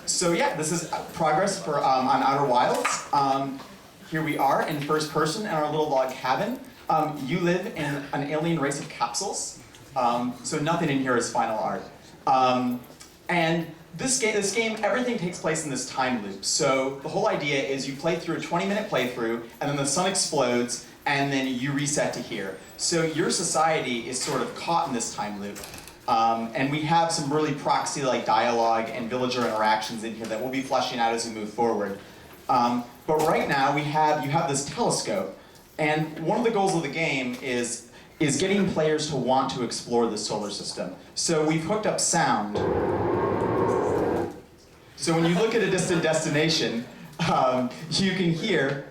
So yeah, this is progress for on Outer Wilds. Here we are in first person in our little log cabin. You live in an alien race of capsules, so nothing in here is final art. And this game, everything takes place in this time loop. So the whole idea is you play through a 20-minute playthrough, and then the sun explodes, and then you reset to here. So your society is sort of caught in this time loop. And we have some really proxy-like dialogue and villager interactions in here that we'll be fleshing out as we move forward. But right now you have this telescope, and one of the goals of the game is getting players to want to explore the solar system. So we've hooked up sound. So when you look at a distant destination, you can hear,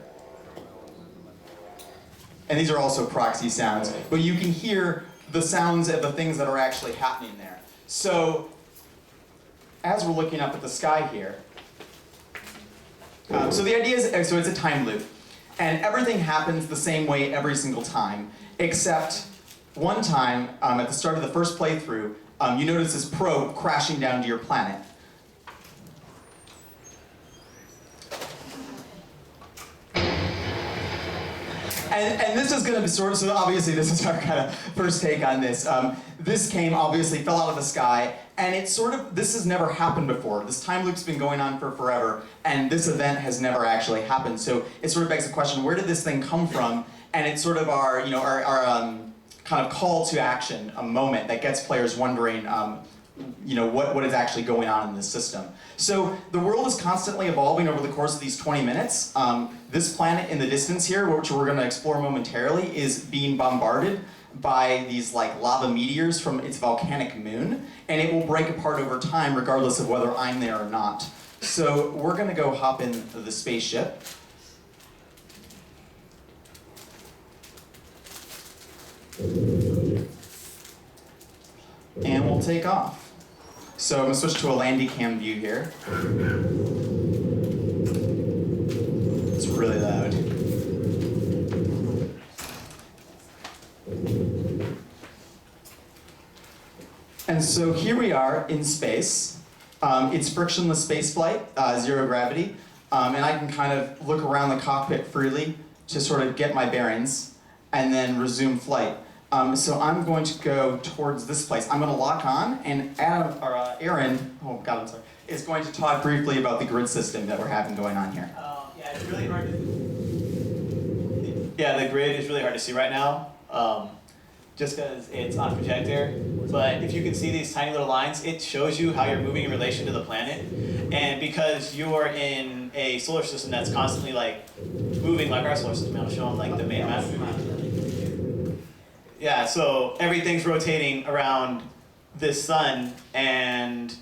and these are also proxy sounds, but you can hear the sounds of the things that are actually happening there. So as we're looking up at the sky here, so the idea is, so it's a time loop, and everything happens the same way every single time, except one time at the start of the first playthrough, you notice this probe crashing down to your planet. And this is going to be sort of, so obviously this is our kind of first take on this. This came, obviously, fell out of the sky, and it's sort of, this has never happened before. This time loop's been going on for forever, and this event has never actually happened. So it sort of begs the question, where did this thing come from? And it's sort of our, our kind of call to action, a moment that gets players wondering, what is actually going on in this system. So the world is constantly evolving over the course of these 20 minutes. This planet in the distance here, which we're going to explore momentarily, is being bombarded by these like lava meteors from its volcanic moon, and it will break apart over time regardless of whether I'm there or not. So we're going to go hop in the spaceship. And we'll take off. So I'm going to switch to a landy cam view here. It's really loud. And so here we are in space. It's frictionless spaceflight, zero gravity. And I can kind of look around the cockpit freely to sort of get my bearings and then resume flight. So I'm going to go towards this place. I'm going to lock on, and Aaron, oh God, I'm sorry, is going to talk briefly about the grid system that we're having going on here. Yeah, it's really hard to... Yeah, the grid is really hard to see right now, just because it's on projector. But if you can see these tiny little lines, it shows you how you're moving in relation to the planet. And because you are in a solar system that's constantly like moving like our solar system, I'll show them like the main map. Yeah, so everything's rotating around this sun, and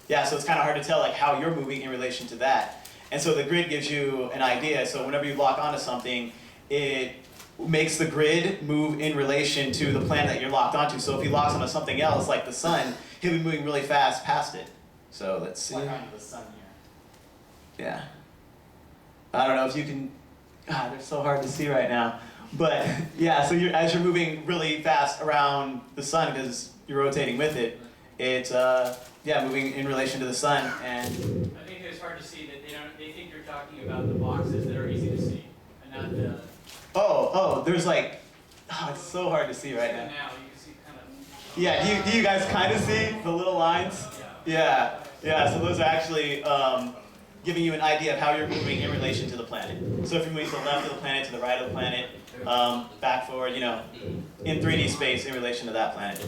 yeah, so it's kind of hard to tell like how you're moving in relation to that. And so the grid gives you an idea. So whenever you lock onto something, it makes the grid move in relation to the planet that you're locked onto. So if he locks onto something else like the sun, he'll be moving really fast past it. So let's see. Lock onto the sun here. Yeah. I don't know if you can. God, they're so hard to see right now. But yeah, so as you're moving really fast around the sun because you're rotating with it, it's moving in relation to the sun. And I think it's hard to see that they think you're talking about the boxes that are easy to see, and not the. There's like, it's so hard to see right now. Now you can see kind of. Yeah, do you guys kind of see the little lines? Yeah. So those are actually giving you an idea of how you're moving in relation to the planet. So if you're moving to the left of the planet, to the right of the planet, back, forward, in 3D space in relation to that planet.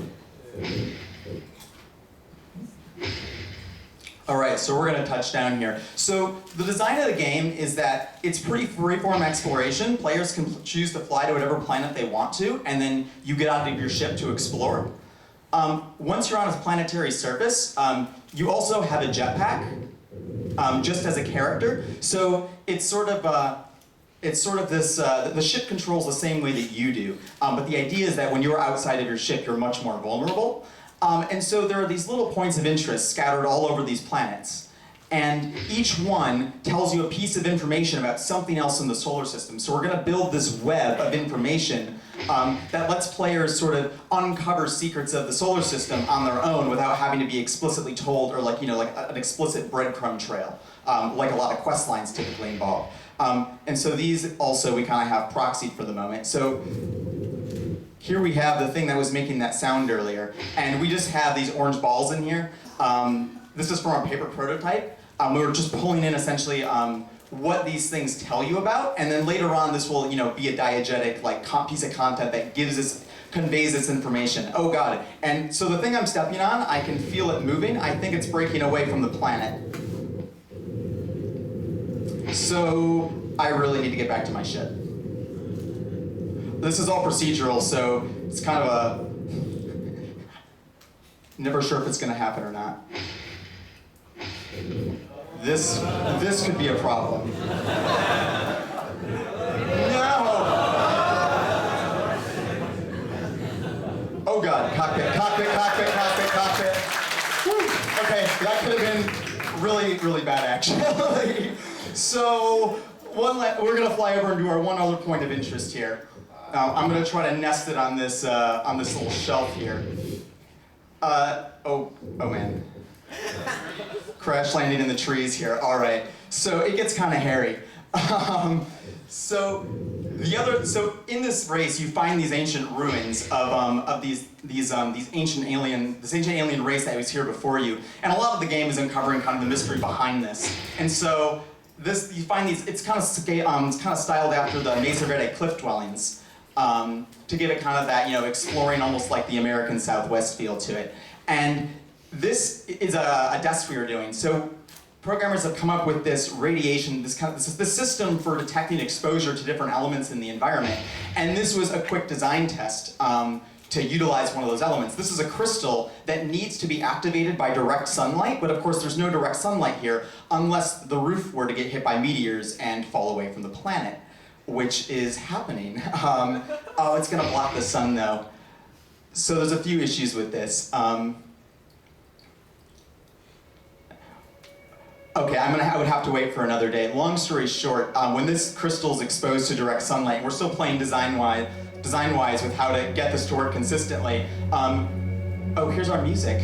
All right, so we're going to touch down here. So the design of the game is that it's pretty freeform exploration. Players can choose to fly to whatever planet they want to, and then you get out of your ship to explore. Once you're on a planetary surface, you also have a jetpack, just as a character. So it's sort of this, the ship controls the same way that you do, but the idea is that when you're outside of your ship, you're much more vulnerable. And so there are these little points of interest scattered all over these planets. And each one tells you a piece of information about something else in the solar system. So we're going to build this web of information that lets players sort of uncover secrets of the solar system on their own without having to be explicitly told, or like an explicit breadcrumb trail, like a lot of quest lines typically involve. And so these also we kind of have proxied for the moment. So here we have the thing that was making that sound earlier, and we just have these orange balls in here. This is from our paper prototype. We were just pulling in essentially what these things tell you about, and then later on this will be a diegetic piece of content that conveys this information. Oh god, and so the thing I'm stepping on, I can feel it moving. I think it's breaking away from the planet. So I really need to get back to my ship. This is all procedural, so it's kind of a never sure if it's going to happen or not. This could be a problem. No! Oh god, cockpit. Whew. Okay, that could have been really, really bad actually. So we're going to fly over and do our one other point of interest here. I'm going to try to nest it on this little shelf here. Oh man. Crash landing in the trees here. All right. So it gets kind of hairy. So in this race, you find these ancient ruins of these ancient alien race that was here before you, and a lot of the game is uncovering kind of the mystery behind this. And so you find these. It's kind of styled after the Mesa Verde cliff dwellings. To give it kind of that, exploring almost like the American Southwest feel to it. And this is a test we were doing. So programmers have come up with this radiation, this system for detecting exposure to different elements in the environment. And this was a quick design test to utilize one of those elements. This is a crystal that needs to be activated by direct sunlight, but of course there's no direct sunlight here unless the roof were to get hit by meteors and fall away from the planet, which is happening. Oh, it's gonna block the sun though. So there's a few issues with this. Okay, I would have to wait for another day. Long story short, when this crystal is exposed to direct sunlight, we're still playing design-wise with how to get this to work consistently. Oh, here's our music.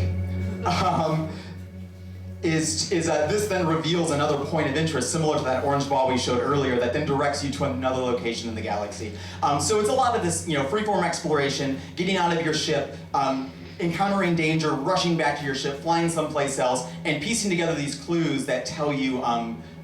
This then reveals another point of interest, similar to that orange ball we showed earlier, that then directs you to another location in the galaxy. So it's a lot of this, freeform exploration, getting out of your ship, encountering danger, rushing back to your ship, flying someplace else, and piecing together these clues that tell you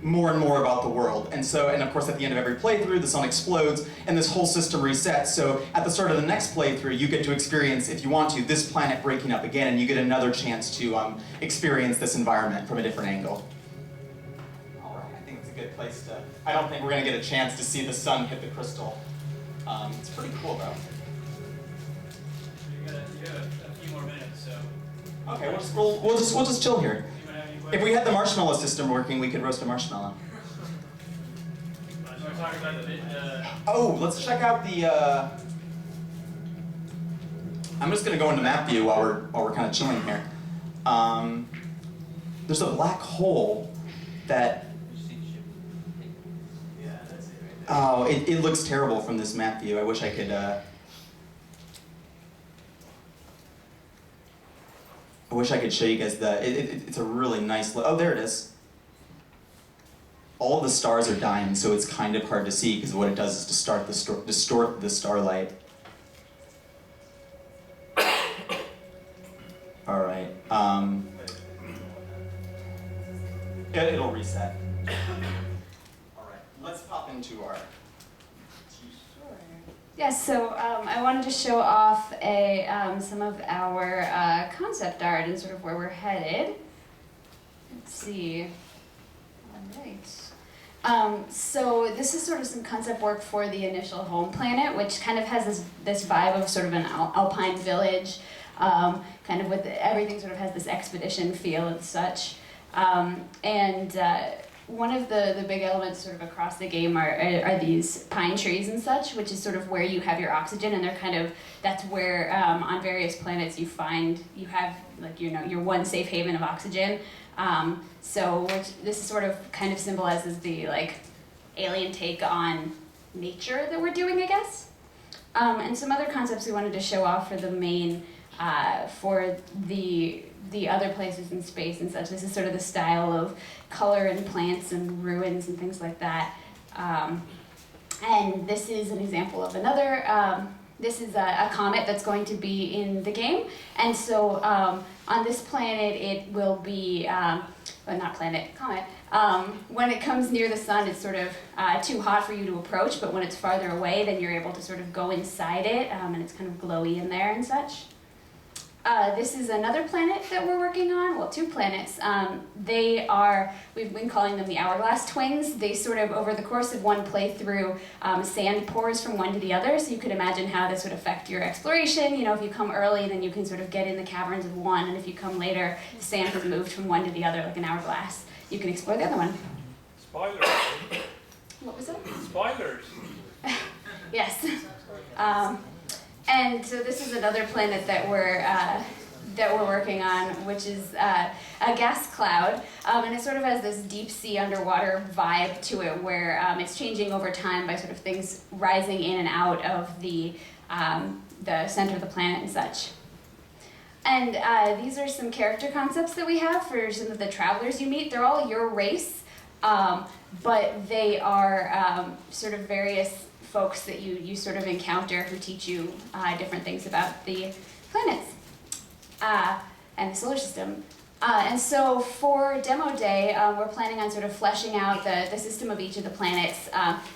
more and more about the world. And of course at the end of every playthrough, the sun explodes, and this whole system resets. So at the start of the next playthrough, you get to experience, if you want to, this planet breaking up again, and you get another chance to experience this environment from a different angle. All right, I think it's a good place to... I don't think we're going to get a chance to see the sun hit the crystal. It's pretty cool, though. You got a few more minutes, so. Okay, we'll just chill here. If we had the marshmallow system working, we could roast a marshmallow. So we're talking about Oh, let's check out the. I'm just gonna go into map view while we're kind of chilling here. There's a black hole that. Yeah, that's it right there. Oh, it looks terrible from this map view. I wish I could. I wish I could show you guys it's a really nice look. Oh, there it is. All of the stars are dying, so it's kind of hard to see because what it does is distort the starlight. All right. It'll reset. All right. Let's pop into our. Yes, so I wanted to show off some of our concept art and sort of where we're headed. Let's see. All right. So this is sort of some concept work for the initial home planet, which kind of has this vibe of sort of an alpine village, kind of with everything sort of has this expedition feel and such. One of the big elements sort of across the game are these pine trees and such, which is sort of where you have your oxygen, and they're kind of, that's where on various planets you have like your one safe haven of oxygen. This is sort of kind of symbolizes the like alien take on nature that we're doing, I guess. And some other concepts we wanted to show off for the main, for the other places in space and such. This is sort of the style of color and plants and ruins and things like that. And this is an example of another, this is a comet that's going to be in the game. And so on this planet, it will be, well, not planet, comet. When it comes near the sun, it's sort of too hot for you to approach, but when it's farther away, then you're able to sort of go inside it, and it's kind of glowy in there and such. This is another planet that we're working on, well, two planets. We've been calling them the Hourglass Twins. They sort of, over the course of one playthrough, sand pours from one to the other, so you could imagine how this would affect your exploration. You know, if you come early, then you can sort of get in the caverns of one, and if you come later, the sand has moved from one to the other like an hourglass. You can explore the other one. Spoilers. What was it? Spoilers. Yes. And so this is another planet that we're working on, which is a gas cloud, and it sort of has this deep sea underwater vibe to it, where it's changing over time by sort of things rising in and out of the center of the planet and such. And these are some character concepts that we have for some of the travelers you meet. They're all your race, but they are sort of various folks that you sort of encounter who teach you different things about the planets and the solar system. And so for demo day, we're planning on sort of fleshing out the system of each of the planets,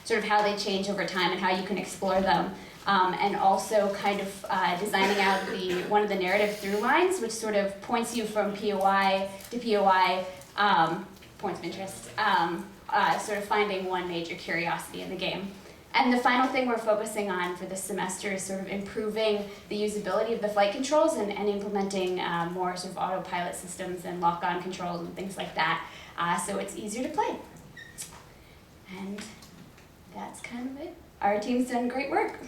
sort of how they change over time and how you can explore them. And also kind of designing out one of the narrative through lines, which sort of points you from POI to POI, points of interest, sort of finding one major curiosity in the game. And the final thing we're focusing on for this semester is sort of improving the usability of the flight controls and implementing more sort of autopilot systems and lock-on controls and things like that, so it's easier to play. And that's kind of it. Our team's done great work.